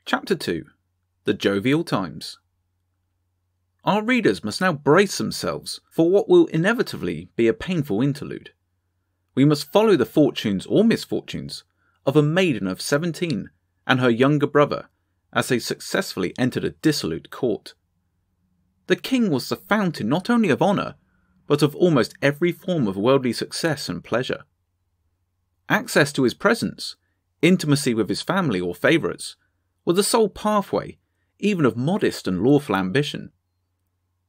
Chapter 2. The Jovial Times. Our readers must now brace themselves for what will inevitably be a painful interlude. We must follow the fortunes or misfortunes of a maiden of 17 and her younger brother as they successfully entered a dissolute court. The king was the fountain not only of honour, but of almost every form of worldly success and pleasure. Access to his presence, intimacy with his family or favourites, were the sole pathway even of modest and lawful ambition.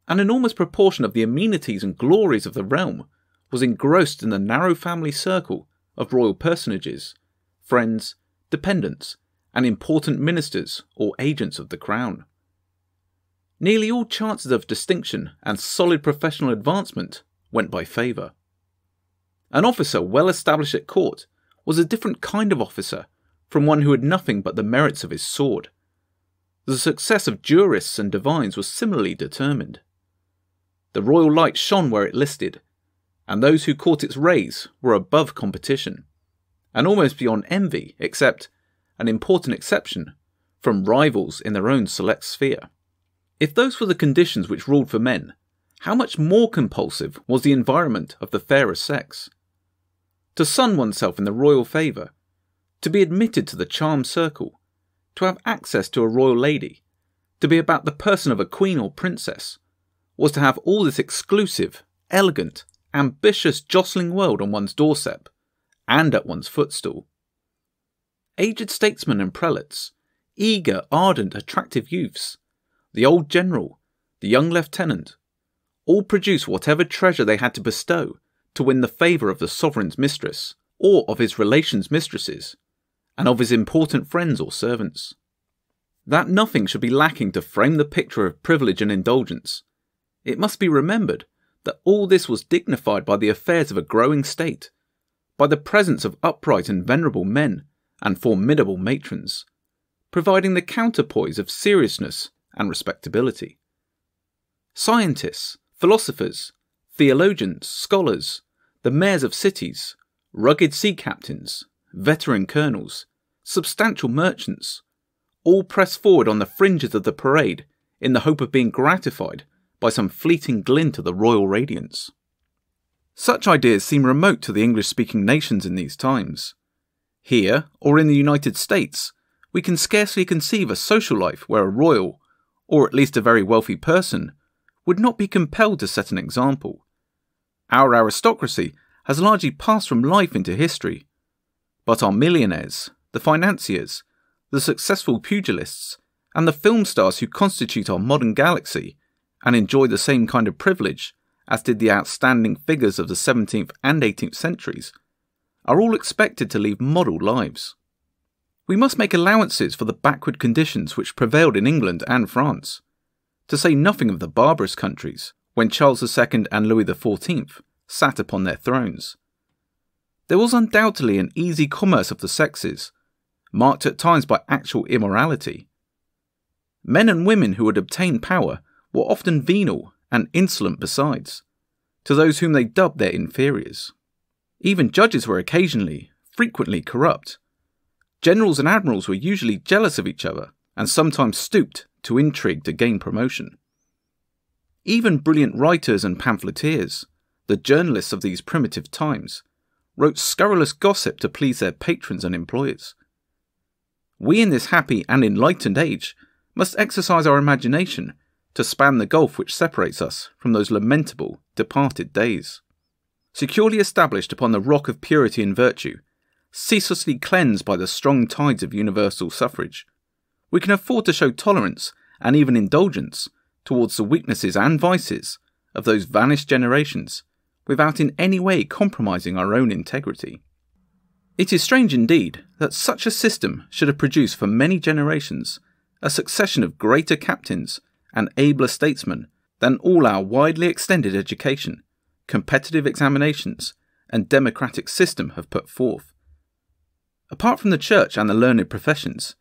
An enormous proportion of the amenities and glories of the realm was engrossed in the narrow family circle of royal personages, friends, dependents, and important ministers or agents of the crown. Nearly all chances of distinction and solid professional advancement went by favour. An officer well established at court was a different kind of officer from one who had nothing but the merits of his sword. The success of jurists and divines was similarly determined. The royal light shone where it listed, and those who caught its rays were above competition, and almost beyond envy, except, an important exception, from rivals in their own select sphere. If those were the conditions which ruled for men, how much more compulsive was the environment of the fairer sex? To sun oneself in the royal favour, to be admitted to the charmed circle, to have access to a royal lady, to be about the person of a queen or princess, was to have all this exclusive, elegant, ambitious jostling world on one's doorstep, and at one's footstool. Aged statesmen and prelates, eager, ardent, attractive youths, the old general, the young lieutenant, all produced whatever treasure they had to bestow to win the favour of the sovereign's mistress, or of his relations' mistresses, and of his important friends or servants. That nothing should be lacking to frame the picture of privilege and indulgence, it must be remembered that all this was dignified by the affairs of a growing state, by the presence of upright and venerable men and formidable matrons, providing the counterpoise of seriousness and respectability. Scientists, philosophers, theologians, scholars, the mayors of cities, rugged sea captains, veteran colonels, substantial merchants, all pressed forward on the fringes of the parade in the hope of being gratified by some fleeting glint of the royal radiance. Such ideas seem remote to the English-speaking nations in these times. Here, or in the United States, we can scarcely conceive a social life where a royal, or at least a very wealthy person, would not be compelled to set an example. Our aristocracy has largely passed from life into history, but our millionaires, the financiers, the successful pugilists, and the film stars who constitute our modern galaxy and enjoy the same kind of privilege as did the outstanding figures of the 17th and 18th centuries, are all expected to lead model lives. We must make allowances for the backward conditions which prevailed in England and France, to say nothing of the barbarous countries when Charles II and Louis XIV sat upon their thrones. There was undoubtedly an easy commerce of the sexes, marked at times by actual immorality. Men and women who had obtained power were often venal and insolent besides, to those whom they dubbed their inferiors. Even judges were occasionally, frequently corrupt. Generals and admirals were usually jealous of each other and sometimes stooped to intrigue to gain promotion. Even brilliant writers and pamphleteers, the journalists of these primitive times, wrote scurrilous gossip to please their patrons and employers. We in this happy and enlightened age must exercise our imagination to span the gulf which separates us from those lamentable, departed days. Securely established upon the rock of purity and virtue, ceaselessly cleansed by the strong tides of universal suffrage, we can afford to show tolerance and even indulgence towards the weaknesses and vices of those vanished generations without in any way compromising our own integrity. It is strange indeed that such a system should have produced for many generations a succession of greater captains and abler statesmen than all our widely extended education, competitive examinations, and democratic system have put forth. Apart from the church and the learned professions,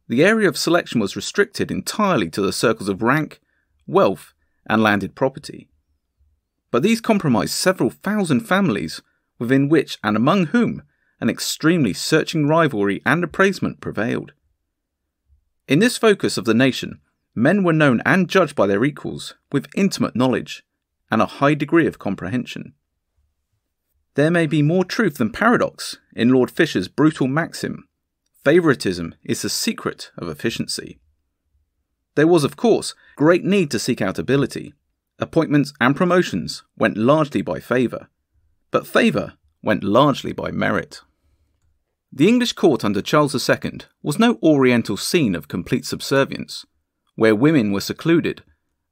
the area of selection was restricted entirely to the circles of rank, wealth, and landed property. But these comprised several thousand families within which and among whom an extremely searching rivalry and appraisement prevailed. In this focus of the nation, men were known and judged by their equals with intimate knowledge and a high degree of comprehension. There may be more truth than paradox in Lord Fisher's brutal maxim, "Favouritism is the secret of efficiency." There was, of course, great need to seek out ability. Appointments and promotions went largely by favour, but favour went largely by merit. The English court under Charles II was no oriental scene of complete subservience, where women were secluded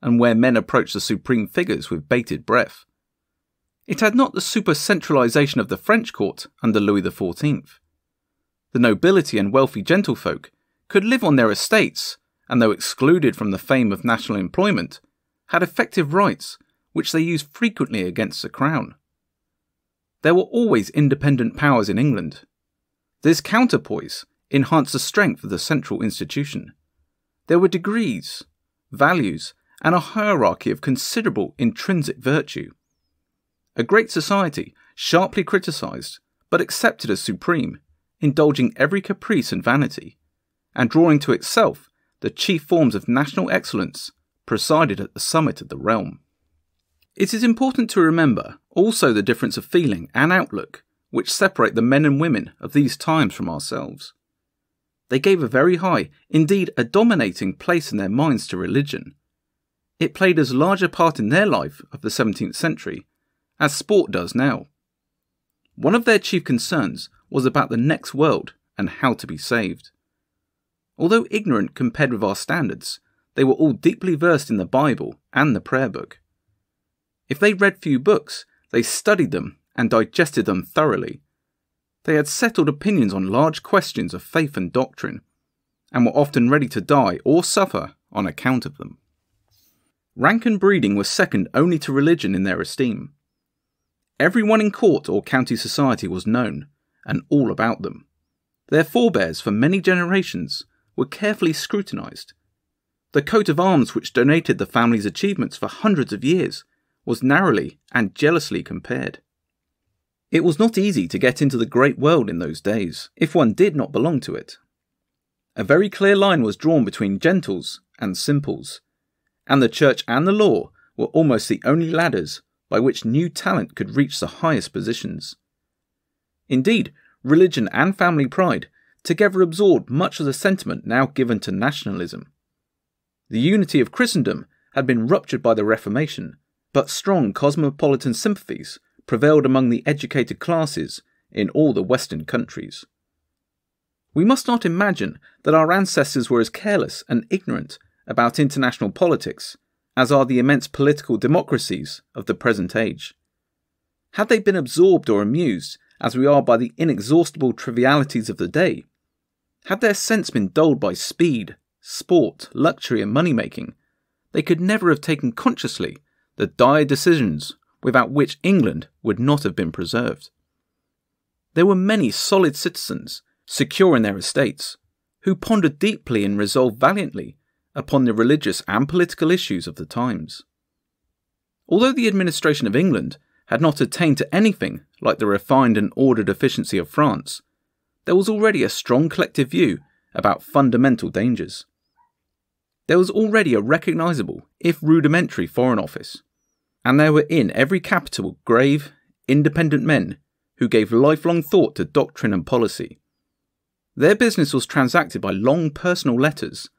and where men approached the supreme figures with bated breath. It had not the super-centralisation of the French court under Louis XIV. The nobility and wealthy gentlefolk could live on their estates and, though excluded from the fame of national employment, had effective rights which they used frequently against the crown. There were always independent powers in England. This counterpoise enhanced the strength of the central institution. There were degrees, values, and a hierarchy of considerable intrinsic virtue. A great society, sharply criticised, but accepted as supreme, indulging every caprice and vanity, and drawing to itself the chief forms of national excellence, presided at the summit of the realm. It is important to remember also the difference of feeling and outlook which separate the men and women of these times from ourselves. They gave a very high, indeed a dominating place in their minds to religion. It played as large a part in their life of the 17th century as sport does now. One of their chief concerns was about the next world and how to be saved. Although ignorant compared with our standards, they were all deeply versed in the Bible and the prayer book. If they read few books, they studied them and digested them thoroughly. They had settled opinions on large questions of faith and doctrine, and were often ready to die or suffer on account of them. Rank and breeding were second only to religion in their esteem. Everyone in court or county society was known, and all about them. Their forebears for many generations were carefully scrutinised. The coat of arms which donated the family's achievements for hundreds of years was narrowly and jealously compared. It was not easy to get into the great world in those days, if one did not belong to it. A very clear line was drawn between gentles and simples, and the church and the law were almost the only ladders by which new talent could reach the highest positions. Indeed, religion and family pride together absorbed much of the sentiment now given to nationalism. The unity of Christendom had been ruptured by the Reformation, but strong cosmopolitan sympathies prevailed among the educated classes in all the Western countries. We must not imagine that our ancestors were as careless and ignorant about international politics as are the immense political democracies of the present age. Had they been absorbed or amused, as we are by the inexhaustible trivialities of the day, had their sense been dulled by speed, sport, luxury and money-making, they could never have taken consciously the dire decisions without which England would not have been preserved. There were many solid citizens, secure in their estates, who pondered deeply and resolved valiantly upon the religious and political issues of the times. Although the administration of England had not attained to anything like the refined and ordered efficiency of France, there was already a strong collective view about fundamental dangers. There was already a recognisable, if rudimentary, Foreign Office, and there were in every capital grave, independent men who gave lifelong thought to doctrine and policy. Their business was transacted by long personal letters,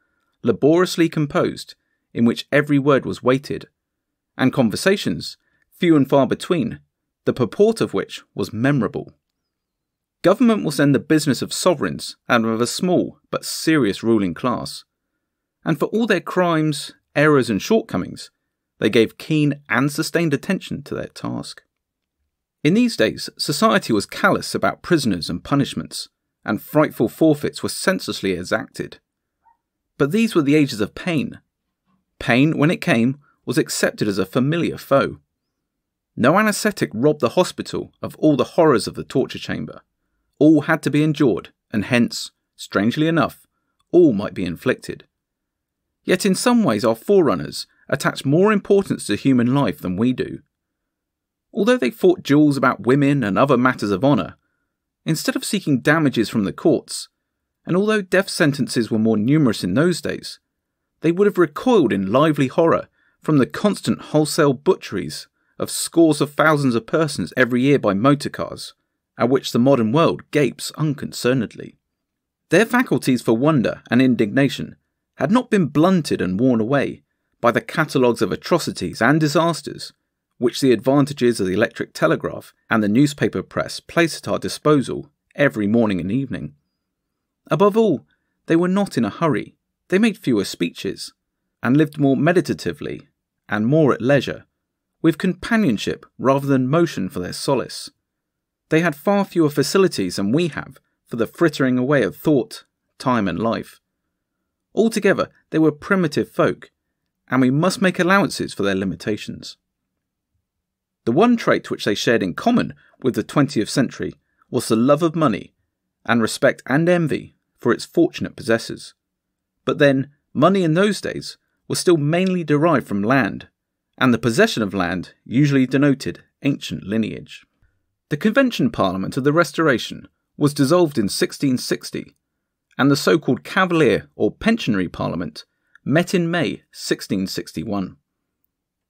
laboriously composed, in which every word was weighted, and conversations, few and far between, the purport of which was memorable. Government was then the business of sovereigns and of a small but serious ruling class, and for all their crimes, errors and shortcomings, they gave keen and sustained attention to their task. In these days, society was callous about prisoners and punishments, and frightful forfeits were senselessly exacted. But these were the ages of pain. Pain, when it came, was accepted as a familiar foe. No anaesthetic robbed the hospital of all the horrors of the torture chamber. All had to be endured, and hence, strangely enough, all might be inflicted. Yet in some ways our forerunners attached more importance to human life than we do. Although they fought duels about women and other matters of honour, instead of seeking damages from the courts, and although death sentences were more numerous in those days, they would have recoiled in lively horror from the constant wholesale butcheries of scores of thousands of persons every year by motor cars, at which the modern world gapes unconcernedly. Their faculties for wonder and indignation had not been blunted and worn away by the catalogues of atrocities and disasters which the advantages of the electric telegraph and the newspaper press placed at our disposal every morning and evening. Above all, they were not in a hurry, they made fewer speeches, and lived more meditatively and more at leisure, with companionship rather than motion for their solace. They had far fewer facilities than we have for the frittering away of thought, time and life. Altogether, they were primitive folk, and we must make allowances for their limitations. The one trait which they shared in common with the 20th century was the love of money, and respect and envy for its fortunate possessors. But then, money in those days was still mainly derived from land, and the possession of land usually denoted ancient lineage. The Convention Parliament of the Restoration was dissolved in 1660, and the so-called Cavalier or Pensionary Parliament met in May 1661.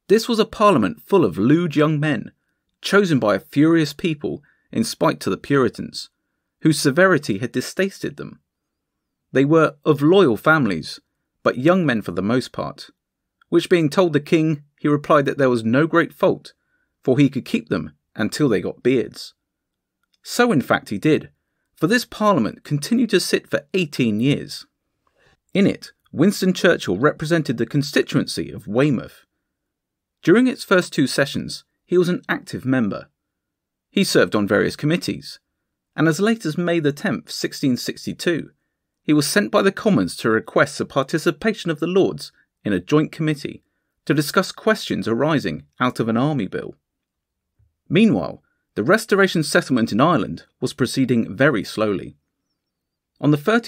This was a parliament full of lewd young men, chosen by a furious people in spite to the Puritans, whose severity had distasted them. They were of loyal families, but young men for the most part, which being told the king, he replied that there was no great fault, for he could keep them until they got beards. So in fact he did, for this parliament continued to sit for 18 years. In it, Winston Churchill represented the constituency of Weymouth. During its first 2 sessions, he was an active member. He served on various committees, and as late as May 10th, 1662, he was sent by the Commons to request the participation of the Lords in a joint committee to discuss questions arising out of an army bill. Meanwhile, the Restoration settlement in Ireland was proceeding very slowly. On the 30th